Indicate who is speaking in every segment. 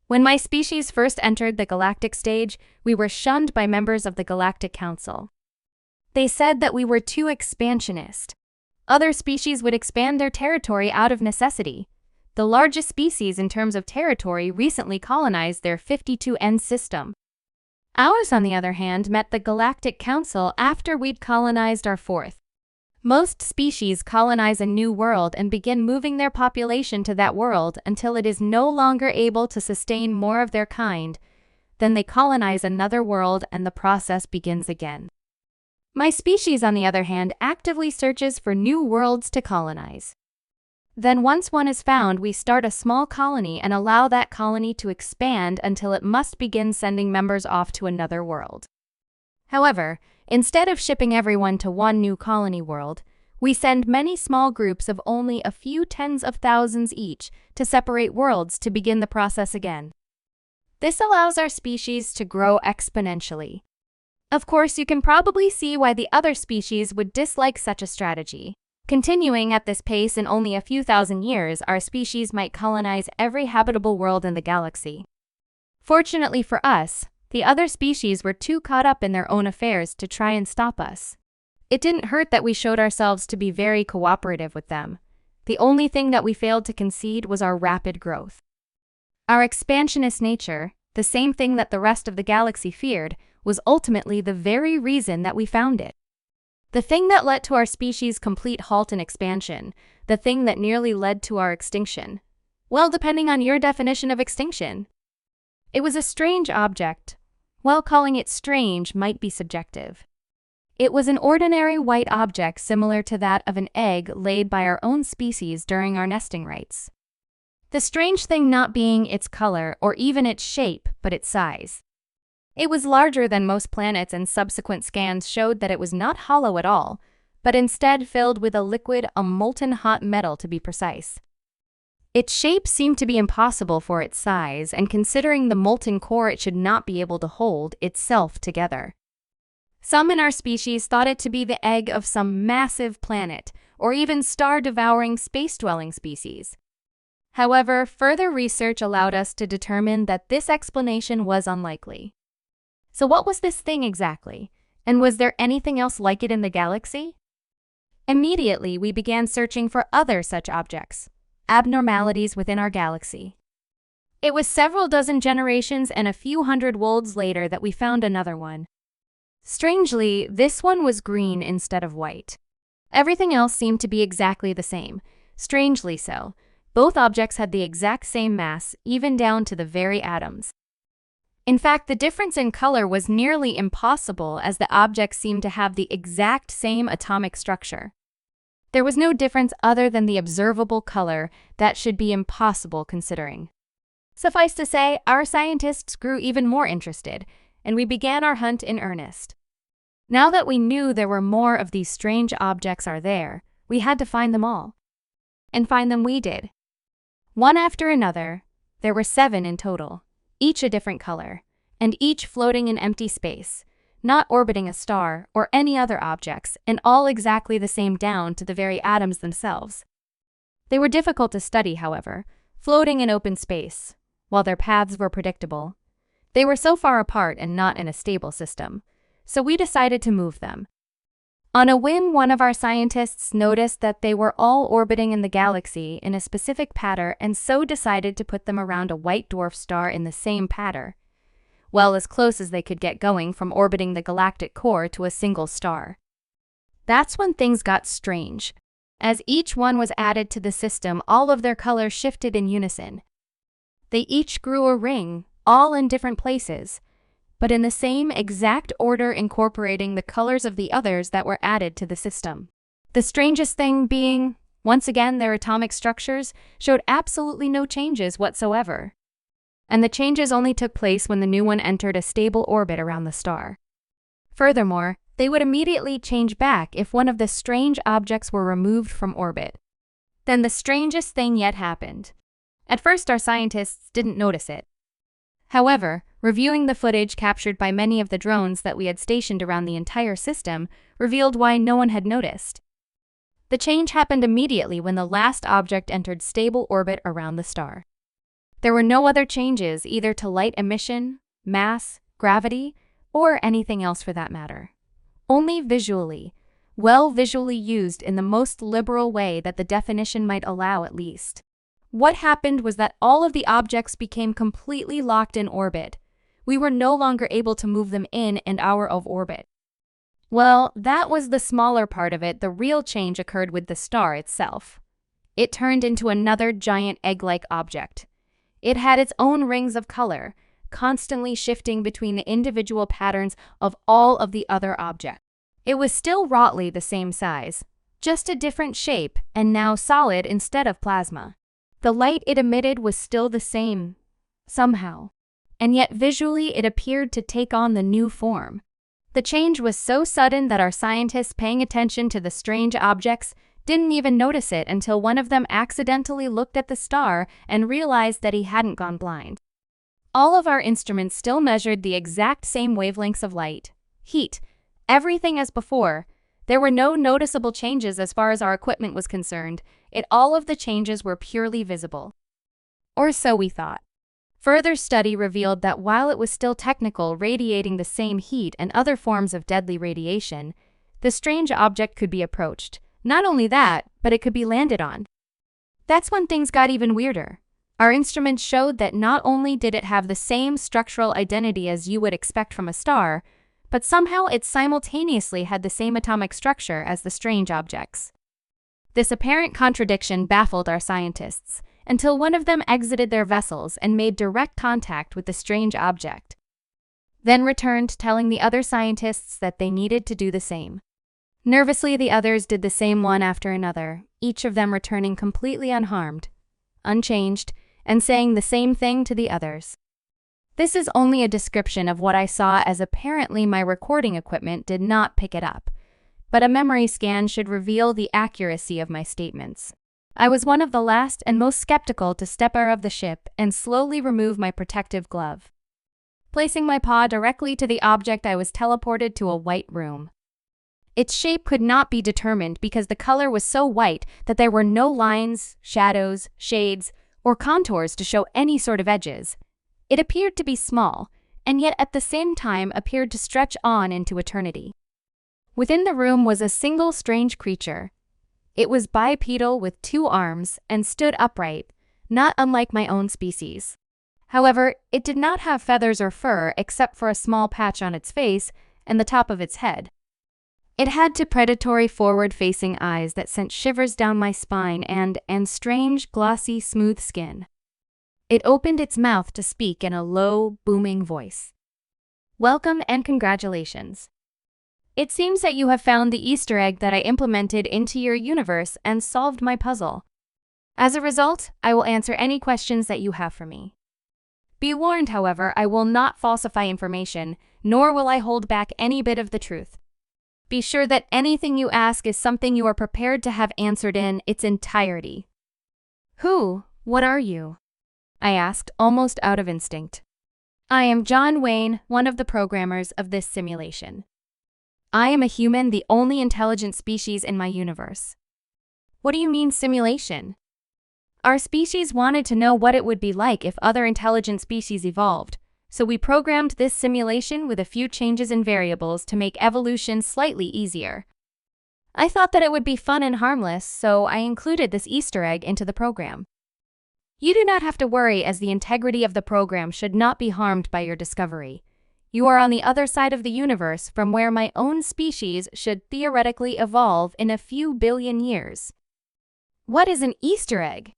Speaker 1: When my species first entered the galactic stage, we were shunned by members of the Galactic Council. They said that we were too expansionist. Other species would expand their territory out of necessity. The largest species in terms of territory recently colonized their 52N system. Ours, on the other hand, met the Galactic Council after we'd colonized our fourth. Most species colonize a new world and begin moving their population to that world until it is no longer able to sustain more of their kind. Then they colonize another world and the process begins again. My species, on the other hand, actively searches for new worlds to colonize. Then once one is found, we start a small colony and allow that colony to expand until it must begin sending members off to another world. However, instead of shipping everyone to one new colony world, we send many small groups of only a few tens of thousands each to separate worlds to begin the process again. This allows our species to grow exponentially. Of course, you can probably see why the other species would dislike such a strategy. Continuing at this pace in only a few thousand years, our species might colonize every habitable world in the galaxy. Fortunately for us, the other species were too caught up in their own affairs to try and stop us. It didn't hurt that we showed ourselves to be very cooperative with them. The only thing that we failed to concede was our rapid growth. Our expansionist nature, the same thing that the rest of the galaxy feared, was ultimately the very reason that we found it. The thing that led to our species' complete halt in expansion, the thing that nearly led to our extinction. Well, depending on your definition of extinction. It was a strange object. Well, calling it strange might be subjective. It was an ordinary white object similar to that of an egg laid by our own species during our nesting rites. The strange thing not being its color or even its shape, but its size. It was larger than most planets, and subsequent scans showed that it was not hollow at all, but instead filled with a liquid, a molten hot metal to be precise. Its shape seemed to be impossible for its size, and considering the molten core, it should not be able to hold itself together. Some in our species thought it to be the egg of some massive planet, or even star-devouring, space-dwelling species. However, further research allowed us to determine that this explanation was unlikely. So what was this thing exactly? And was there anything else like it in the galaxy? Immediately, we began searching for other such objects, abnormalities within our galaxy. It was several dozen generations and a few hundred worlds later that we found another one. Strangely, this one was green instead of white. Everything else seemed to be exactly the same. Strangely so, both objects had the exact same mass, even down to the very atoms. In fact, the difference in color was nearly impossible, as the objects seemed to have the exact same atomic structure. There was no difference other than the observable color. That should be impossible considering. Suffice to say, our scientists grew even more interested, and we began our hunt in earnest. Now that we knew there were more of these strange objects there, we had to find them all. And find them we did. One after another, there were 7 in total, each a different color, and each floating in empty space, not orbiting a star or any other objects, and all exactly the same down to the very atoms themselves. They were difficult to study, however, floating in open space, while their paths were predictable. They were so far apart and not in a stable system, so we decided to move them. On a whim, one of our scientists noticed that they were all orbiting in the galaxy in a specific pattern, and so decided to put them around a white dwarf star in the same pattern. Well, as close as they could get, going from orbiting the galactic core to a single star. That's when things got strange. As each one was added to the system, all of their colors shifted in unison. They each grew a ring, all in different places, but in the same exact order, incorporating the colors of the others that were added to the system. The strangest thing being, once again, their atomic structures showed absolutely no changes whatsoever. And the changes only took place when the new one entered a stable orbit around the star. Furthermore, they would immediately change back if one of the strange objects were removed from orbit. Then the strangest thing yet happened. At first, our scientists didn't notice it. However, reviewing the footage captured by many of the drones that we had stationed around the entire system revealed why no one had noticed. The change happened immediately when the last object entered stable orbit around the star. There were no other changes either to light emission, mass, gravity, or anything else for that matter. Only visually, visually used in the most liberal way that the definition might allow at least. What happened was that all of the objects became completely locked in orbit. We were no longer able to move them in and out of orbit. Well, that was the smaller part of it. The real change occurred with the star itself. It turned into another giant egg-like object. It had its own rings of color, constantly shifting between the individual patterns of all of the other objects. It was still roughly the same size, just a different shape, and now solid instead of plasma. The light it emitted was still the same, somehow, and yet visually it appeared to take on the new form. The change was so sudden that our scientists paying attention to the strange objects didn't even notice it until one of them accidentally looked at the star and realized that he hadn't gone blind. All of our instruments still measured the exact same wavelengths of light, heat, everything as before. There were no noticeable changes as far as our equipment was concerned. All of the changes were purely visible. Or so we thought. Further study revealed that while it was still technical, radiating the same heat and other forms of deadly radiation, the strange object could be approached. Not only that, but it could be landed on. That's when things got even weirder. Our instruments showed that not only did it have the same structural identity as you would expect from a star, but somehow it simultaneously had the same atomic structure as the strange objects. This apparent contradiction baffled our scientists, until one of them exited their vessels and made direct contact with the strange object. Then returned telling the other scientists that they needed to do the same. Nervously, the others did the same one after another, each of them returning completely unharmed, unchanged, and saying the same thing to the others. This is only a description of what I saw, as apparently my recording equipment did not pick it up, but a memory scan should reveal the accuracy of my statements. I was one of the last and most skeptical to step out of the ship and slowly remove my protective glove. Placing my paw directly to the object, I was teleported to a white room. Its shape could not be determined because the color was so white that there were no lines, shadows, shades, or contours to show any sort of edges. It appeared to be small, and yet at the same time appeared to stretch on into eternity. Within the room was a single strange creature. It was bipedal with 2 arms and stood upright, not unlike my own species. However, it did not have feathers or fur except for a small patch on its face and the top of its head. It had 2 predatory forward-facing eyes that sent shivers down my spine and strange, glossy, smooth skin. It opened its mouth to speak in a low, booming voice. "Welcome and congratulations. It seems that you have found the Easter egg that I implemented into your universe and solved my puzzle. As a result, I will answer any questions that you have for me. Be warned, however, I will not falsify information, nor will I hold back any bit of the truth. Be sure that anything you ask is something you are prepared to have answered in its entirety." What are you?" I asked, almost out of instinct. "I am John Wayne, one of the programmers of this simulation. I am a human, the only intelligent species in my universe." "What do you mean, simulation?" "Our species wanted to know what it would be like if other intelligent species evolved, so we programmed this simulation with a few changes in variables to make evolution slightly easier. I thought that it would be fun and harmless, so I included this Easter egg into the program. You do not have to worry, as the integrity of the program should not be harmed by your discovery. You are on the other side of the universe from where my own species should theoretically evolve in a few billion years." "What is an Easter egg?"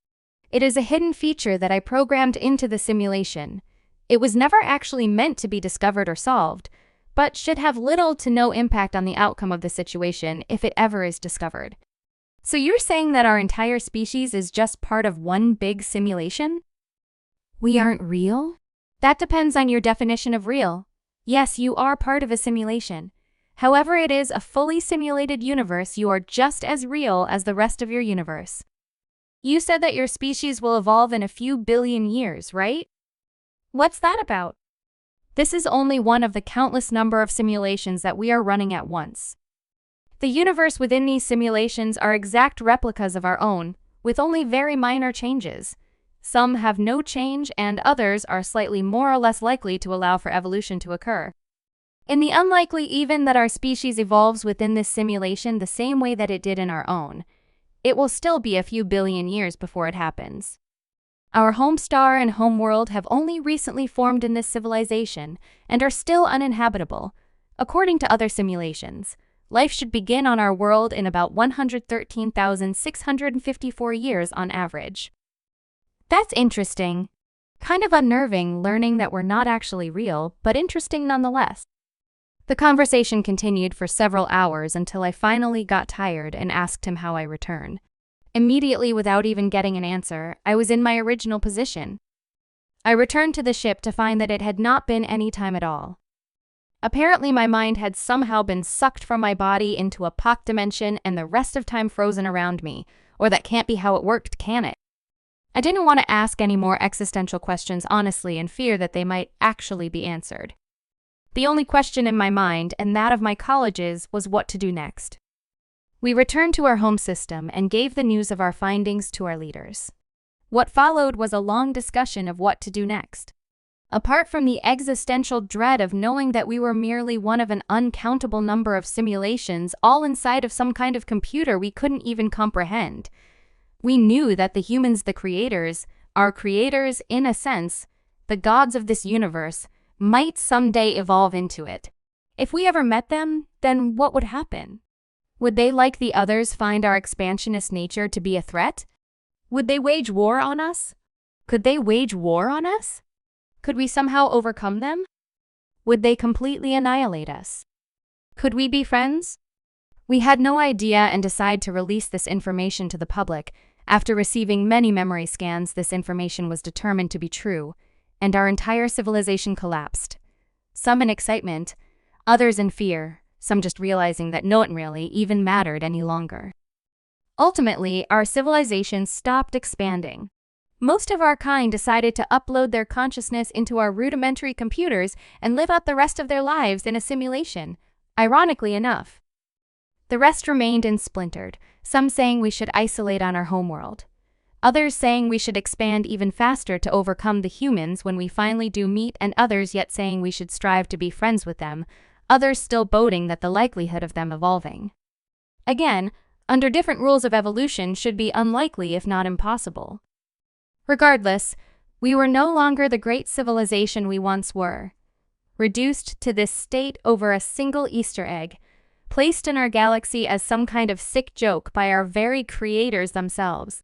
Speaker 1: "It is a hidden feature that I programmed into the simulation. It was never actually meant to be discovered or solved, but should have little to no impact on the outcome of the situation if it ever is discovered." "So you're saying that our entire species is just part of one big simulation?" "We aren't real?" "That depends on your definition of real. Yes, you are part of a simulation. However, it is a fully simulated universe. You are just as real as the rest of your universe. You said that your species will evolve in a few billion years, right? What's that about?" "This is only one of the countless number of simulations that we are running at once. The universe within these simulations are exact replicas of our own, with only very minor changes. Some have no change, and others are slightly more or less likely to allow for evolution to occur. In the unlikely even that our species evolves within this simulation the same way that it did in our own, it will still be a few billion years before it happens. Our home star and home world have only recently formed in this civilization and are still uninhabitable. According to other simulations, life should begin on our world in about 113,654 years on average. That's interesting. Kind of unnerving learning that we're not actually real, but interesting nonetheless. The conversation continued for several hours until I finally got tired and asked him how I return. Immediately, without even getting an answer, I was in my original position. I returned to the ship to find that it had not been any time at all. Apparently, my mind had somehow been sucked from my body into a pocket dimension and the rest of time frozen around me, or that can't be how it worked, can it? I didn't want to ask any more existential questions honestly in fear that they might actually be answered. The only question in my mind, and that of my colleagues, was what to do next. We returned to our home system and gave the news of our findings to our leaders. What followed was a long discussion of what to do next. Apart from the existential dread of knowing that we were merely one of an uncountable number of simulations all inside of some kind of computer we couldn't even comprehend, we knew that the humans, the creators, our creators in a sense, the gods of this universe, might someday evolve into it. If we ever met them, then what would happen? Would they, like the others, find our expansionist nature to be a threat? Would they wage war on us? Could they wage war on us? Could we somehow overcome them? Would they completely annihilate us? Could we be friends? We had no idea and decided to release this information to the public. After receiving many memory scans, this information was determined to be true, and our entire civilization collapsed. Some in excitement, others in fear, some just realizing that no one really even mattered any longer. Ultimately, our civilization stopped expanding. Most of our kind decided to upload their consciousness into our rudimentary computers and live out the rest of their lives in a simulation, ironically enough. The rest remained and splintered, some saying we should isolate on our homeworld. Others saying we should expand even faster to overcome the humans when we finally do meet, and others yet saying we should strive to be friends with them, others still boasting that the likelihood of them evolving, again, under different rules of evolution, should be unlikely if not impossible. Regardless, we were no longer the great civilization we once were. Reduced to this state over a single Easter egg, placed in our galaxy as some kind of sick joke by our very creators themselves.